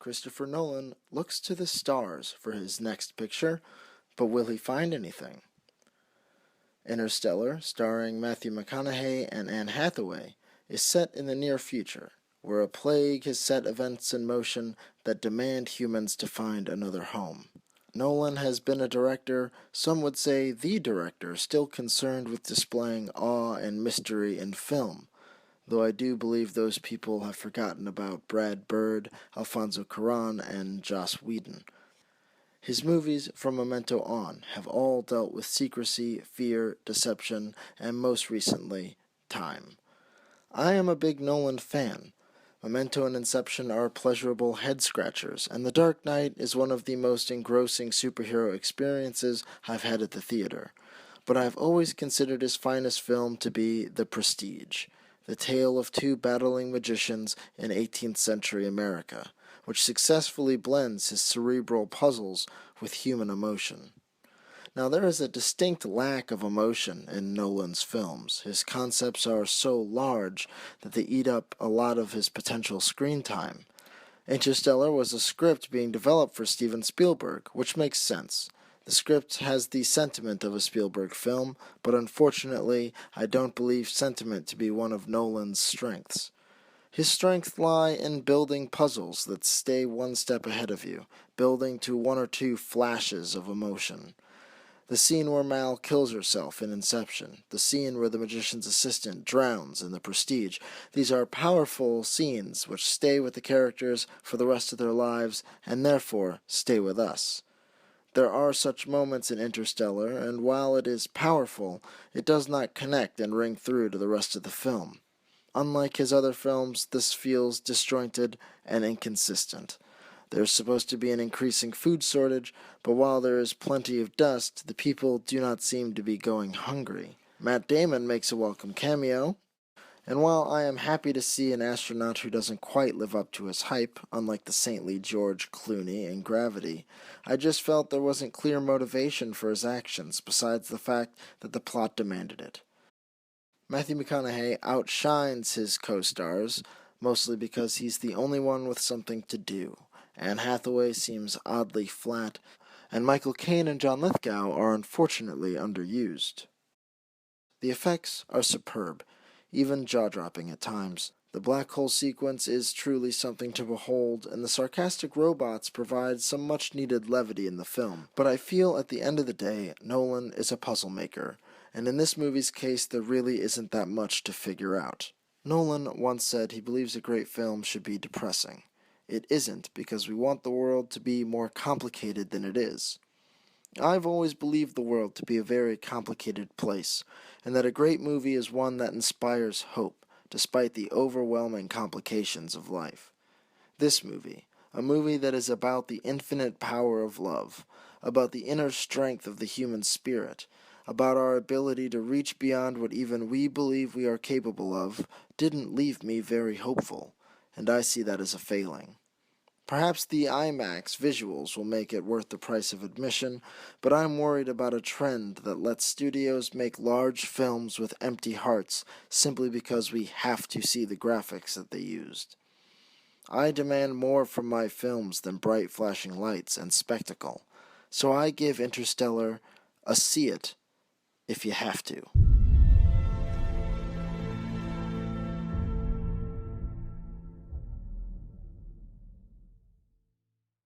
Christopher Nolan looks to the stars for his next picture, but will he find anything? Interstellar, starring Matthew McConaughey and Anne Hathaway, is set in the near future, where a plague has set events in motion that demand humans to find another home. Nolan has been a director, some would say the director, still concerned with displaying awe and mystery in film, though I do believe those people have forgotten about Brad Bird, Alfonso Cuarón, and Joss Whedon. His movies, from Memento on, have all dealt with secrecy, fear, deception, and most recently, time. I am a big Nolan fan. Memento and Inception are pleasurable head-scratchers, and The Dark Knight is one of the most engrossing superhero experiences I've had at the theater. But I've always considered his finest film to be The Prestige, the tale of two battling magicians in 18th century America, which successfully blends his cerebral puzzles with human emotion. Now, there is a distinct lack of emotion in Nolan's films. His concepts are so large that they eat up a lot of his potential screen time. Interstellar was a script being developed for Steven Spielberg, which makes sense. The script has the sentiment of a Spielberg film, but unfortunately, I don't believe sentiment to be one of Nolan's strengths. His strengths lie in building puzzles that stay one step ahead of you, building to one or two flashes of emotion. The scene where Mal kills herself in Inception, the scene where the magician's assistant drowns in The Prestige, these are powerful scenes which stay with the characters for the rest of their lives and therefore stay with us. There are such moments in Interstellar, and while it is powerful, it does not connect and ring through to the rest of the film. Unlike his other films, this feels disjointed and inconsistent. There's supposed to be an increasing food shortage, but while there is plenty of dust, the people do not seem to be going hungry. Matt Damon makes a welcome cameo, and while I am happy to see an astronaut who doesn't quite live up to his hype, unlike the saintly George Clooney in Gravity, I just felt there wasn't clear motivation for his actions besides the fact that the plot demanded it. Matthew McConaughey outshines his co-stars, mostly because he's the only one with something to do. Anne Hathaway seems oddly flat, and Michael Caine and John Lithgow are unfortunately underused. The effects are superb, even jaw-dropping at times. The black hole sequence is truly something to behold, and the sarcastic robots provide some much-needed levity in the film. But I feel at the end of the day, Nolan is a puzzle maker, and in this movie's case there really isn't that much to figure out. Nolan once said he believes a great film should be depressing. It isn't, because we want the world to be more complicated than it is. I've always believed the world to be a very complicated place, and that a great movie is one that inspires hope, despite the overwhelming complications of life. This movie, a movie that is about the infinite power of love, about the inner strength of the human spirit, about our ability to reach beyond what even we believe we are capable of, didn't leave me very hopeful, and I see that as a failing. Perhaps the IMAX visuals will make it worth the price of admission, but I'm worried about a trend that lets studios make large films with empty hearts simply because we have to see the graphics that they used. I demand more from my films than bright flashing lights and spectacle, so I give Interstellar a see it if you have to.